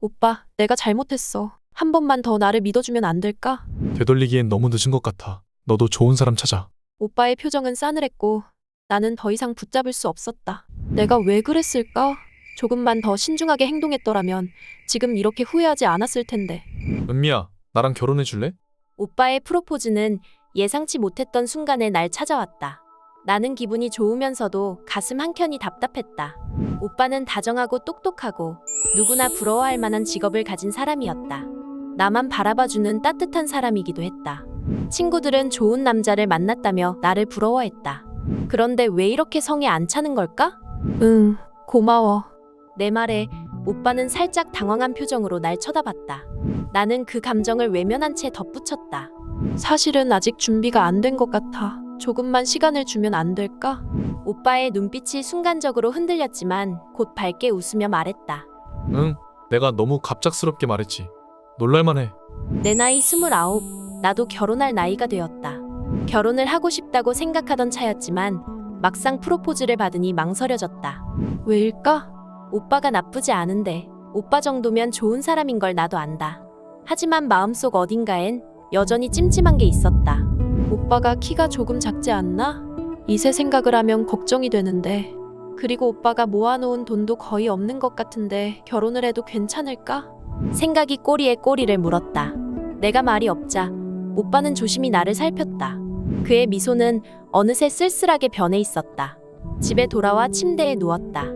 오빠, 내가 잘못했어. 한 번만 더 나를 믿어주면 안 될까? 되돌리기엔 너무 늦은 것 같아. 너도 좋은 사람 찾아. 오빠의 표정은 싸늘했고 나는 더 이상 붙잡을 수 없었다. 내가 왜 그랬을까? 조금만 더 신중하게 행동했더라면 지금 이렇게 후회하지 않았을 텐데. 은미야, 나랑 결혼해 줄래? 오빠의 프로포즈는 예상치 못했던 순간에 날 찾아왔다. 나는 기분이 좋으면서도 가슴 한켠이 답답했다. 오빠는 다정하고 똑똑하고 누구나 부러워할 만한 직업을 가진 사람이었다. 나만 바라봐주는 따뜻한 사람이기도 했다. 친구들은 좋은 남자를 만났다며 나를 부러워했다. 그런데 왜 이렇게 성에 안 차는 걸까? 응, 고마워. 내 말에 오빠는 살짝 당황한 표정으로 날 쳐다봤다. 나는 그 감정을 외면한 채 덧붙였다. 사실은 아직 준비가 안 된 것 같아. 조금만 시간을 주면 안 될까? 오빠의 눈빛이 순간적으로 흔들렸지만 곧 밝게 웃으며 말했다. 응, 내가 너무 갑작스럽게 말했지. 놀랄만해. 내 나이 29, 나도 결혼할 나이가 되었다. 결혼을 하고 싶다고 생각하던 차였지만 막상 프로포즈를 받으니 망설여졌다. 왜일까? 오빠가 나쁘지 않은데 오빠 정도면 좋은 사람인 걸 나도 안다. 하지만 마음속 어딘가엔 여전히 찜찜한 게 있었다. 오빠가 키가 조금 작지 않나? 이세 생각을 하면 걱정이 되는데. 그리고 오빠가 모아놓은 돈도 거의 없는 것 같은데 결혼을 해도 괜찮을까? 생각이 꼬리에 꼬리를 물었다. 내가 말이 없자 오빠는 조심히 나를 살폈다. 그의 미소는 어느새 쓸쓸하게 변해 있었다. 집에 돌아와 침대에 누웠다.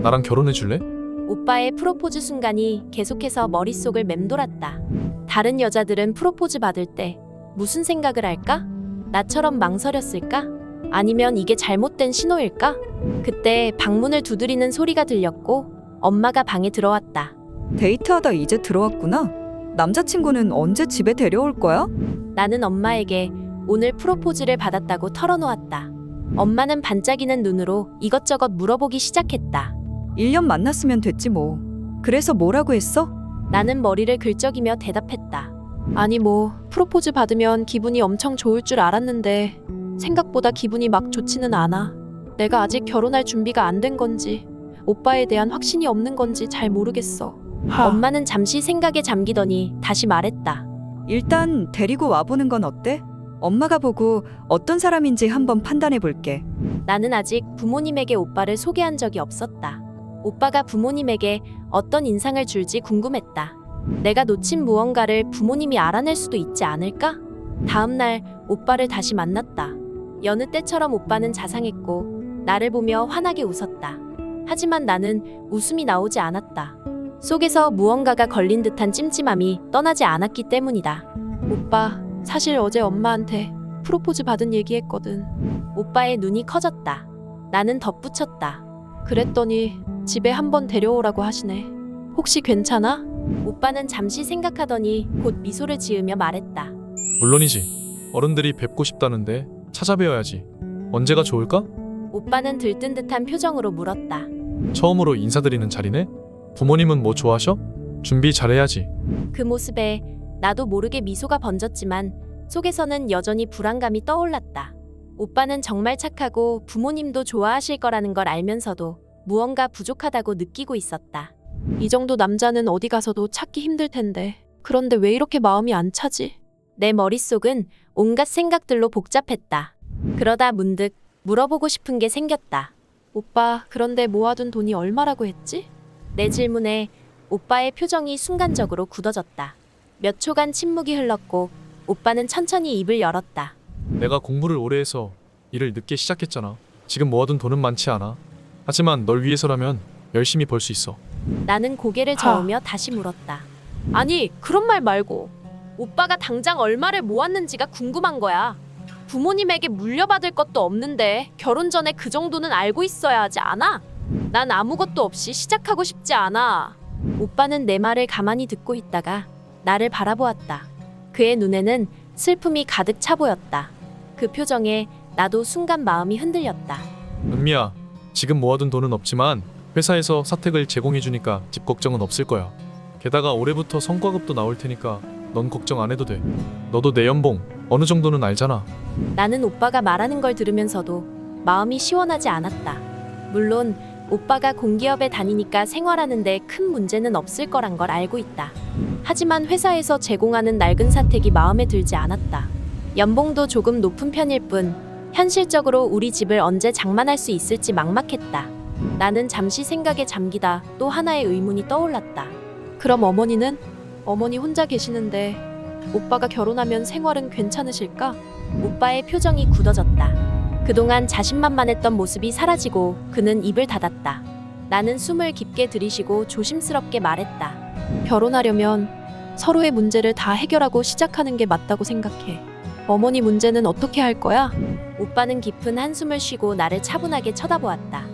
나랑 결혼해 줄래? 오빠의 프로포즈 순간이 계속해서 머릿속을 맴돌았다. 다른 여자들은 프로포즈 받을 때 무슨 생각을 할까? 나처럼 망설였을까? 아니면 이게 잘못된 신호일까? 그때 방문을 두드리는 소리가 들렸고 엄마가 방에 들어왔다. 데이트하다 이제 들어왔구나. 남자친구는 언제 집에 데려올 거야? 나는 엄마에게 오늘 프로포즈를 받았다고 털어놓았다. 엄마는 반짝이는 눈으로 이것저것 물어보기 시작했다. 1년 만났으면 됐지 뭐. 그래서 뭐라고 했어? 나는 머리를 긁적이며 대답했다. 아니 뭐 프로포즈 받으면 기분이 엄청 좋을 줄 알았는데 생각보다 기분이 막 좋지는 않아. 내가 아직 결혼할 준비가 안 된 건지 오빠에 대한 확신이 없는 건지 잘 모르겠어. 엄마는 잠시 생각에 잠기더니 다시 말했다. 일단 데리고 와보는 건 어때? 엄마가 보고 어떤 사람인지 한번 판단해 볼게. 나는 아직 부모님에게 오빠를 소개한 적이 없었다. 오빠가 부모님에게 어떤 인상을 줄지 궁금했다. 내가 놓친 무언가를 부모님이 알아낼 수도 있지 않을까? 다음 날 오빠를 다시 만났다. 여느 때처럼 오빠는 자상했고 나를 보며 환하게 웃었다. 하지만 나는 웃음이 나오지 않았다. 속에서 무언가가 걸린 듯한 찜찜함이 떠나지 않았기 때문이다. 오빠, 사실 어제 엄마한테 프로포즈 받은 얘기했거든. 오빠의 눈이 커졌다. 나는 덧붙였다. 그랬더니 집에 한번 데려오라고 하시네. 혹시 괜찮아? 오빠는 잠시 생각하더니 곧 미소를 지으며 말했다. 물론이지. 어른들이 뵙고 싶다는데 찾아뵈어야지. 언제가 좋을까? 오빠는 들뜬 듯한 표정으로 물었다. 처음으로 인사드리는 자리네? 부모님은 뭐 좋아하셔? 준비 잘해야지. 그 모습에 나도 모르게 미소가 번졌지만 속에서는 여전히 불안감이 떠올랐다. 오빠는 정말 착하고 부모님도 좋아하실 거라는 걸 알면서도 무언가 부족하다고 느끼고 있었다. 이 정도 남자는 어디 가서도 찾기 힘들 텐데. 그런데 왜 이렇게 마음이 안 차지? 내 머릿속은 온갖 생각들로 복잡했다. 그러다 문득 물어보고 싶은 게 생겼다. 오빠, 그런데 모아둔 돈이 얼마라고 했지? 내 질문에 오빠의 표정이 순간적으로 굳어졌다. 몇 초간 침묵이 흘렀고 오빠는 천천히 입을 열었다. 내가 공부를 오래 해서 일을 늦게 시작했잖아. 지금 모아둔 돈은 많지 않아. 하지만 널 위해서라면 열심히 벌 수 있어. 나는 고개를 저으며 다시 물었다. 아니, 그런 말 말고 오빠가 당장 얼마를 모았는지가 궁금한 거야. 부모님에게 물려받을 것도 없는데 결혼 전에 그 정도는 알고 있어야 하지 않아? 난 아무것도 없이 시작하고 싶지 않아. 오빠는 내 말을 가만히 듣고 있다가 나를 바라보았다. 그의 눈에는 슬픔이 가득 차 보였다. 그 표정에 나도 순간 마음이 흔들렸다. 은미야, 지금 모아둔 돈은 없지만 회사에서 사택을 제공해주니까 집 걱정은 없을 거야. 게다가 올해부터 성과급도 나올 테니까 넌 걱정 안 해도 돼. 너도 내 연봉 어느 정도는 알잖아. 나는 오빠가 말하는 걸 들으면서도 마음이 시원하지 않았다. 물론 오빠가 공기업에 다니니까 생활하는데 큰 문제는 없을 거란 걸 알고 있다. 하지만 회사에서 제공하는 낡은 사택이 마음에 들지 않았다. 연봉도 조금 높은 편일 뿐 현실적으로 우리 집을 언제 장만할 수 있을지 막막했다. 나는 잠시 생각에 잠기다 또 하나의 의문이 떠올랐다. 그럼 어머니는? 어머니 혼자 계시는데 오빠가 결혼하면 생활은 괜찮으실까? 오빠의 표정이 굳어졌다. 그동안 자신만만했던 모습이 사라지고 그는 입을 닫았다. 나는 숨을 깊게 들이쉬고 조심스럽게 말했다. 결혼하려면 서로의 문제를 다 해결하고 시작하는 게 맞다고 생각해. 어머니 문제는 어떻게 할 거야? 오빠는 깊은 한숨을 쉬고 나를 차분하게 쳐다보았다.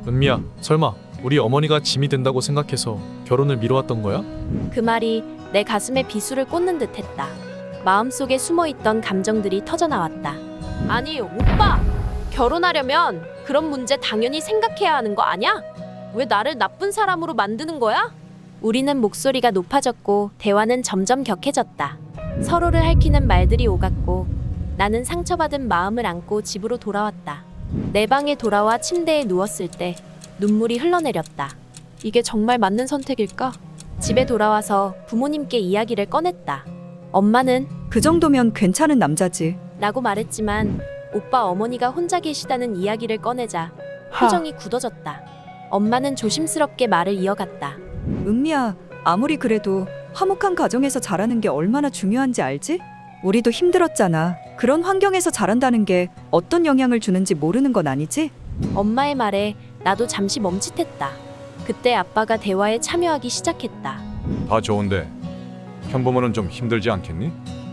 은미야, 설마 우리 어머니가 짐이 된다고 생각해서 결혼을 미뤄왔던 거야? 그 말이 내 가슴에 비수를 꽂는 듯했다. 마음속에 숨어있던 감정들이 터져나왔다. 아니, 오빠! 결혼하려면 그런 문제 당연히 생각해야 하는 거 아니야? 왜 나를 나쁜 사람으로 만드는 거야? 우리는 목소리가 높아졌고 대화는 점점 격해졌다. 서로를 핥히는 말들이 오갔고 나는 상처받은 마음을 안고 집으로 돌아왔다. 내 방에 돌아와 침대에 누웠을 때 눈물이 흘러내렸다. 이게 정말 맞는 선택일까? 집에 돌아와서 부모님께 이야기를 꺼냈다. 엄마는 그 정도면 괜찮은 남자지. 라고 말했지만 오빠 어머니가 혼자 계시다는 이야기를 꺼내자 표정이 굳어졌다. 엄마는 조심스럽게 말을 이어갔다. 은미야, 아무리 그래도 화목한 가정에서 자라는 게 얼마나 중요한지 알지? 우리도 힘들었잖아. 그런 환경에서 자란다는 게 어떤 영향을 주는지 모르는 건 아니지? 엄마의 말에 나도 잠시 멈칫했다. 그때 아빠가 대화에 참여하기 시작했다. 다 좋은데 현부모는 좀 힘들지 않겠니?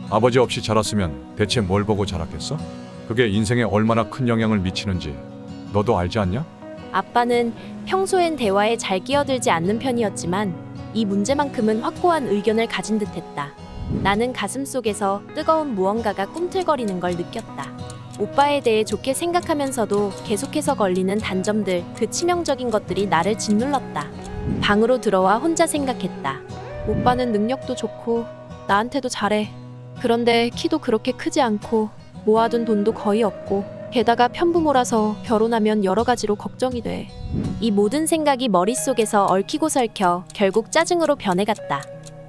아버지 없이 자랐으면 대체 뭘 보고 자랐겠어? 그게 인생에 얼마나 큰 영향을 미치는지 너도 알지 않냐? 아빠는 평소엔 대화에 잘 끼어들지 않는 편이었지만 이 문제만큼은 확고한 의견을 가진 듯했다. 나는 가슴속에서 뜨거운 무언가가 꿈틀거리는 걸 느꼈다. 오빠에 대해 좋게 생각하면서도 계속해서 걸리는 단점들, 그 치명적인 것들이 나를 짓눌렀다. 방으로 들어와 혼자 생각했다. 오빠는 능력도 좋고 나한테도 잘해. 그런데 키도 그렇게 크지 않고 모아둔 돈도 거의 없고 게다가 편부모라서 결혼하면 여러 가지로 걱정이 돼. 이 모든 생각이 머릿속에서 얽히고 설켜 결국 짜증으로 변해갔다.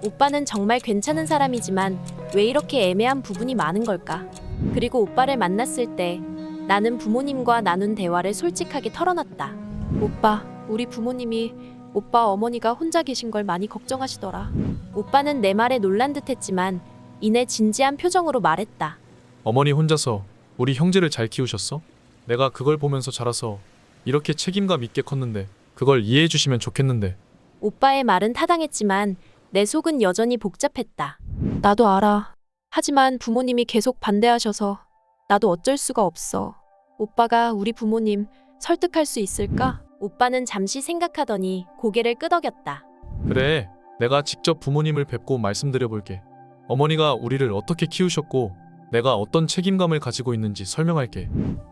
오빠는 정말 괜찮은 사람이지만 왜 이렇게 애매한 부분이 많은 걸까? 그리고 오빠를 만났을 때 나는 부모님과 나눈 대화를 솔직하게 털어놨다. 오빠, 우리 부모님이 오빠 어머니가 혼자 계신 걸 많이 걱정하시더라. 오빠는 내 말에 놀란 듯했지만 이내 진지한 표정으로 말했다. 어머니 혼자서 우리 형제를 잘 키우셨어? 내가 그걸 보면서 자라서 이렇게 책임감 있게 컸는데 그걸 이해해 주시면 좋겠는데. 오빠의 말은 타당했지만 내 속은 여전히 복잡했다. 나도 알아. 하지만 부모님이 계속 반대하셔서 나도 어쩔 수가 없어. 오빠가 우리 부모님 설득할 수 있을까? 오빠는 잠시 생각하더니 고개를 끄덕였다. 그래, 내가 직접 부모님을 뵙고 말씀드려 볼게. 어머니가 우리를 어떻게 키우셨고 내가 어떤 책임감을 가지고 있는지 설명할게.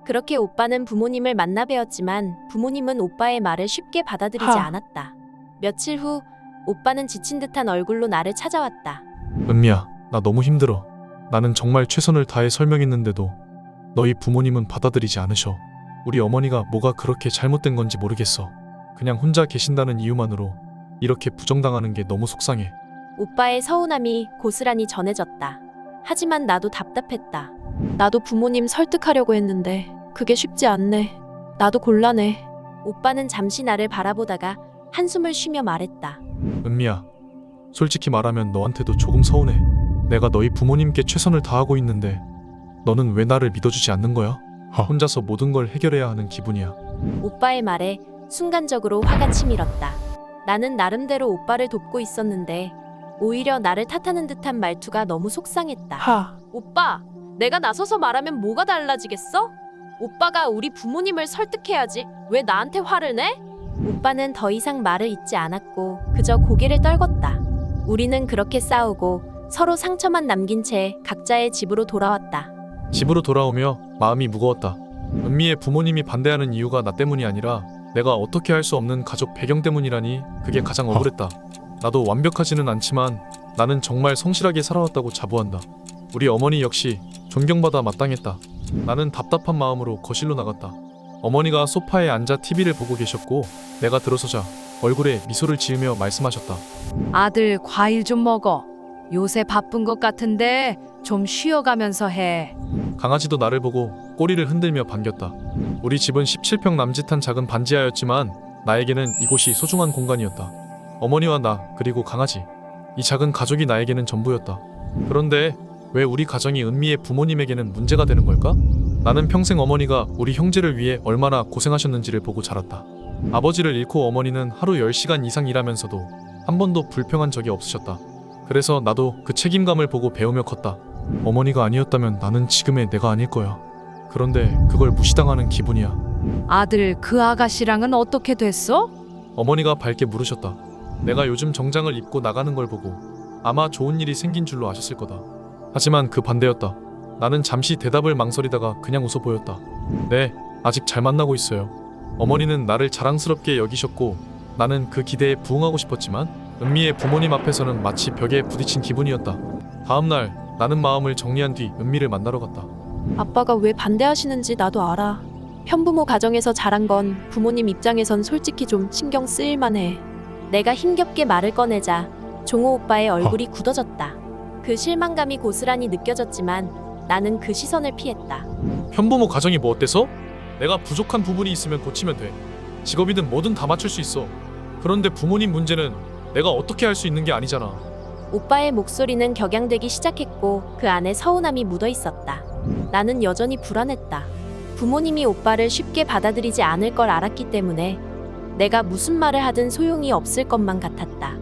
그렇게 오빠는 부모님을 만나 뵈었지만 부모님은 오빠의 말을 쉽게 받아들이지 않았다. 며칠 후 오빠는 지친 듯한 얼굴로 나를 찾아왔다. 은미야, 나 너무 힘들어. 나는 정말 최선을 다해 설명했는데도 너희 부모님은 받아들이지 않으셔. 우리 어머니가 뭐가 그렇게 잘못된 건지 모르겠어. 그냥 혼자 계신다는 이유만으로 이렇게 부정당하는 게 너무 속상해. 오빠의 서운함이 고스란히 전해졌다. 하지만 나도 답답했다. 나도 부모님 설득하려고 했는데 그게 쉽지 않네. 나도 곤란해. 오빠는 잠시 나를 바라보다가 한숨을 쉬며 말했다. 은미야, 솔직히 말하면 너한테도 조금 서운해. 내가 너희 부모님께 최선을 다하고 있는데 너는 왜 나를 믿어주지 않는 거야? 혼자서 모든 걸 해결해야 하는 기분이야. 오빠의 말에 순간적으로 화가 치밀었다. 나는 나름대로 오빠를 돕고 있었는데 오히려 나를 탓하는 듯한 말투가 너무 속상했다. 오빠, 내가 나서서 말하면 뭐가 달라지겠어? 오빠가 우리 부모님을 설득해야지. 왜 나한테 화를 내? 오빠는 더 이상 말을 잇지 않았고 그저 고개를 떨궜다. 우리는 그렇게 싸우고 서로 상처만 남긴 채 각자의 집으로 돌아왔다. 집으로 돌아오며 마음이 무거웠다. 은미의 부모님이 반대하는 이유가 나 때문이 아니라 내가 어떻게 할 수 없는 가족 배경 때문이라니 그게 가장 억울했다. 나도 완벽하지는 않지만 나는 정말 성실하게 살아왔다고 자부한다. 우리 어머니 역시 존경받아 마땅했다. 나는 답답한 마음으로 거실로 나갔다. 어머니가 소파에 앉아 TV를 보고 계셨고 내가 들어서자 얼굴에 미소를 지으며 말씀하셨다. 아들 과일 좀 먹어. 요새 바쁜 것 같은데 좀 쉬어가면서 해. 강아지도 나를 보고 꼬리를 흔들며 반겼다. 우리 집은 17평 남짓한 작은 반지하였지만 나에게는 이곳이 소중한 공간이었다. 어머니와 나 그리고 강아지, 이 작은 가족이 나에게는 전부였다. 그런데 왜 우리 가정이 은미의 부모님에게는 문제가 되는 걸까? 나는 평생 어머니가 우리 형제를 위해 얼마나 고생하셨는지를 보고 자랐다. 아버지를 잃고 어머니는 하루 10시간 이상 일하면서도 한 번도 불평한 적이 없으셨다. 그래서 나도 그 책임감을 보고 배우며 컸다. 어머니가 아니었다면 나는 지금의 내가 아닐 거야. 그런데 그걸 무시당하는 기분이야. 아들 그 아가씨랑은 어떻게 됐어? 어머니가 밝게 물으셨다. 내가 요즘 정장을 입고 나가는 걸 보고 아마 좋은 일이 생긴 줄로 아셨을 거다. 하지만 그 반대였다. 나는 잠시 대답을 망설이다가 그냥 웃어 보였다. 네, 아직 잘 만나고 있어요. 어머니는 나를 자랑스럽게 여기셨고 나는 그 기대에 부응하고 싶었지만 은미의 부모님 앞에서는 마치 벽에 부딪힌 기분이었다. 다음 날 나는 마음을 정리한 뒤 은미를 만나러 갔다. 아빠가 왜 반대하시는지 나도 알아. 편부모 가정에서 자란 건 부모님 입장에선 솔직히 좀 신경 쓰일만 해. 내가 힘겹게 말을 꺼내자 종호 오빠의 얼굴이 굳어졌다. 그 실망감이 고스란히 느껴졌지만 나는 그 시선을 피했다. 편부모 가정이 뭐 어때서? 내가 부족한 부분이 있으면 고치면 돼. 직업이든 뭐든 다 맞출 수 있어. 그런데 부모님 문제는 내가 어떻게 할 수 있는 게 아니잖아. 오빠의 목소리는 격양되기 시작했고 그 안에 서운함이 묻어 있었다. 나는 여전히 불안했다. 부모님이 오빠를 쉽게 받아들이지 않을 걸 알았기 때문에 내가 무슨 말을 하든 소용이 없을 것만 같았다.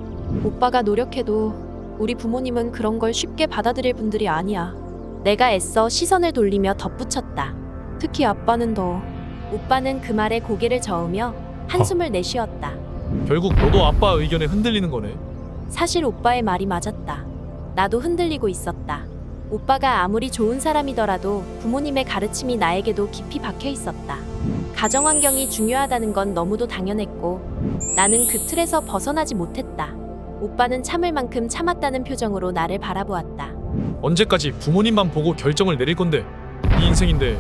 오빠가 노력해도 우리 부모님은 그런 걸 쉽게 받아들일 분들이 아니야. 내가 애써 시선을 돌리며 덧붙였다. 특히 아빠는 더. 오빠는 그 말에 고개를 저으며 한숨을 내쉬었다. 결국 너도 아빠 의견에 흔들리는 거네. 사실 오빠의 말이 맞았다. 나도 흔들리고 있었다. 오빠가 아무리 좋은 사람이더라도 부모님의 가르침이 나에게도 깊이 박혀 있었다. 가정 환경이 중요하다는 건 너무도 당연했고 나는 그 틀에서 벗어나지 못했다. 오빠는 참을 만큼 참았다는 표정으로 나를 바라보았다. 언제까지 부모님만 보고 결정을 내릴 건데? 네 인생인데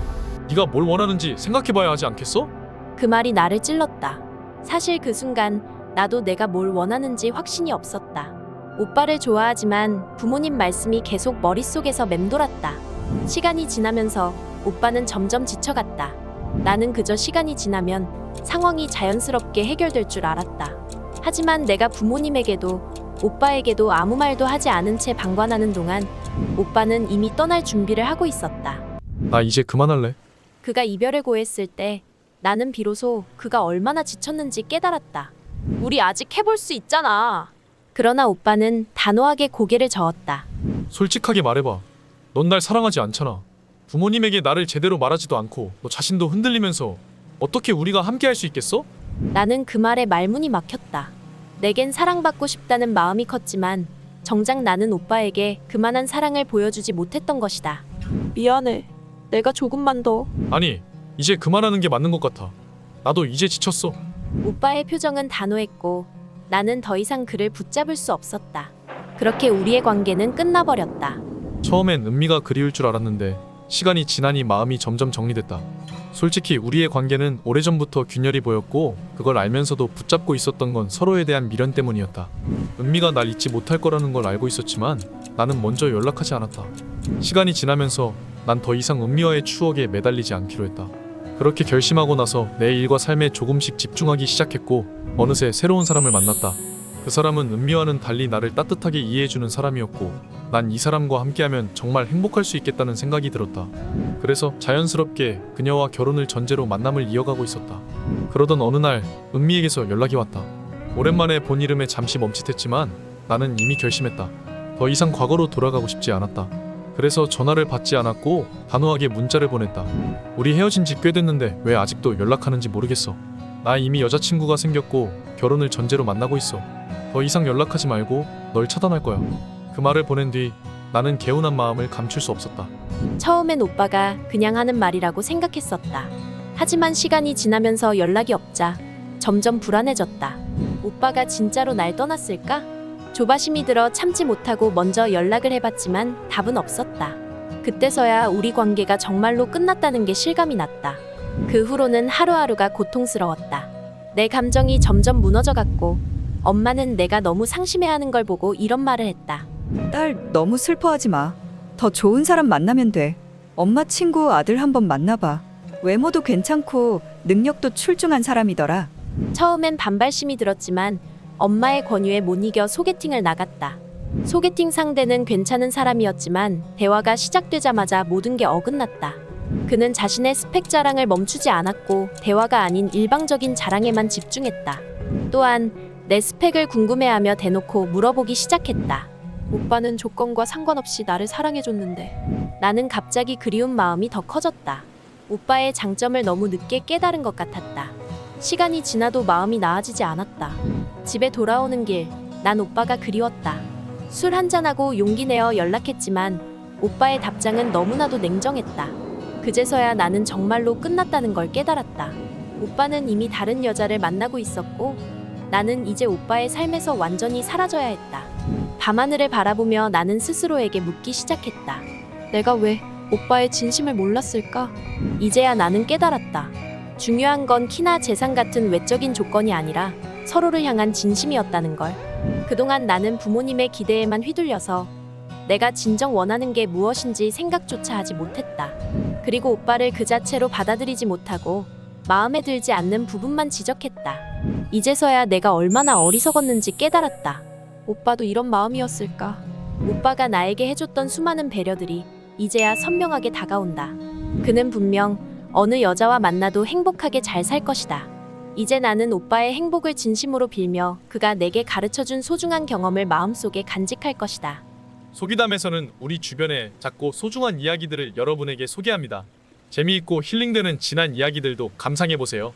네가 뭘 원하는지 생각해봐야 하지 않겠어? 그 말이 나를 찔렀다. 사실 그 순간 나도 내가 뭘 원하는지 확신이 없었다. 오빠를 좋아하지만 부모님 말씀이 계속 머릿속에서 맴돌았다. 시간이 지나면서 오빠는 점점 지쳐갔다. 나는 그저 시간이 지나면 상황이 자연스럽게 해결될 줄 알았다. 하지만 내가 부모님에게도 오빠에게도 아무 말도 하지 않은 채 방관하는 동안 오빠는 이미 떠날 준비를 하고 있었다. 나 이제 그만할래. 그가 이별을 고했을 때 나는 비로소 그가 얼마나 지쳤는지 깨달았다. 우리 아직 해볼 수 있잖아. 그러나 오빠는 단호하게 고개를 저었다. 솔직하게 말해봐. 넌 날 사랑하지 않잖아. 부모님에게 나를 제대로 말하지도 않고 너 자신도 흔들리면서 어떻게 우리가 함께 할 수 있겠어? 나는 그 말에 말문이 막혔다. 내겐 사랑받고 싶다는 마음이 컸지만 정작 나는 오빠에게 그만한 사랑을 보여주지 못했던 것이다. 미안해. 내가 조금만 더. 아니, 이제 그만하는 게 맞는 것 같아. 나도 이제 지쳤어. 오빠의 표정은 단호했고 나는 더 이상 그를 붙잡을 수 없었다. 그렇게 우리의 관계는 끝나버렸다. 처음엔 은미가 그리울 줄 알았는데 시간이 지나니 마음이 점점 정리됐다. 솔직히 우리의 관계는 오래전부터 균열이 보였고 그걸 알면서도 붙잡고 있었던 건 서로에 대한 미련 때문이었다. 은미가 날 잊지 못할 거라는 걸 알고 있었지만 나는 먼저 연락하지 않았다. 시간이 지나면서 난 더 이상 은미와의 추억에 매달리지 않기로 했다. 그렇게 결심하고 나서 내 일과 삶에 조금씩 집중하기 시작했고 어느새 새로운 사람을 만났다. 그 사람은 은미와는 달리 나를 따뜻하게 이해해주는 사람이었고 난 이 사람과 함께하면 정말 행복할 수 있겠다는 생각이 들었다. 그래서 자연스럽게 그녀와 결혼을 전제로 만남을 이어가고 있었다. 그러던 어느 날 은미에게서 연락이 왔다. 오랜만에 본 이름에 잠시 멈칫했지만 나는 이미 결심했다. 더 이상 과거로 돌아가고 싶지 않았다. 그래서 전화를 받지 않았고 단호하게 문자를 보냈다. 우리 헤어진 지 꽤 됐는데 왜 아직도 연락하는지 모르겠어. 나 이미 여자친구가 생겼고 결혼을 전제로 만나고 있어. 더 이상 연락하지 말고 널 차단할 거야. 그 말을 보낸 뒤 나는 개운한 마음을 감출 수 없었다. 처음엔 오빠가 그냥 하는 말이라고 생각했었다. 하지만 시간이 지나면서 연락이 없자 점점 불안해졌다. 오빠가 진짜로 날 떠났을까? 조바심이 들어 참지 못하고 먼저 연락을 해봤지만 답은 없었다. 그때서야 우리 관계가 정말로 끝났다는 게 실감이 났다. 그 후로는 하루하루가 고통스러웠다. 내 감정이 점점 무너져갔고 엄마는 내가 너무 상심해하는 걸 보고 이런 말을 했다. 딸, 너무 슬퍼하지 마. 더 좋은 사람 만나면 돼. 엄마 친구 아들 한번 만나봐. 외모도 괜찮고 능력도 출중한 사람이더라. 처음엔 반발심이 들었지만 엄마의 권유에 못 이겨 소개팅을 나갔다. 소개팅 상대는 괜찮은 사람이었지만 대화가 시작되자마자 모든 게 어긋났다. 그는 자신의 스펙 자랑을 멈추지 않았고 대화가 아닌 일방적인 자랑에만 집중했다. 또한 내 스펙을 궁금해하며 대놓고 물어보기 시작했다. 오빠는 조건과 상관없이 나를 사랑해줬는데 나는 갑자기 그리운 마음이 더 커졌다. 오빠의 장점을 너무 늦게 깨달은 것 같았다. 시간이 지나도 마음이 나아지지 않았다. 집에 돌아오는 길, 난 오빠가 그리웠다. 술 한잔하고 용기 내어 연락했지만 오빠의 답장은 너무나도 냉정했다. 그제서야 나는 정말로 끝났다는 걸 깨달았다. 오빠는 이미 다른 여자를 만나고 있었고 나는 이제 오빠의 삶에서 완전히 사라져야 했다. 밤하늘을 바라보며 나는 스스로에게 묻기 시작했다. 내가 왜 오빠의 진심을 몰랐을까? 이제야 나는 깨달았다. 중요한 건 키나 재산 같은 외적인 조건이 아니라 서로를 향한 진심이었다는 걸. 그동안 나는 부모님의 기대에만 휘둘려서 내가 진정 원하는 게 무엇인지 생각조차 하지 못했다. 그리고 오빠를 그 자체로 받아들이지 못하고 마음에 들지 않는 부분만 지적했다. 이제서야 내가 얼마나 어리석었는지 깨달았다. 오빠도 이런 마음이었을까? 오빠가 나에게 해줬던 수많은 배려들이 이제야 선명하게 다가온다. 그는 분명 어느 여자와 만나도 행복하게 잘 살 것이다. 이제 나는 오빠의 행복을 진심으로 빌며 그가 내게 가르쳐준 소중한 경험을 마음속에 간직할 것이다. 소기담에서는 우리 주변의 작고 소중한 이야기들을 여러분에게 소개합니다. 재미있고 힐링되는 지난 이야기들도 감상해보세요.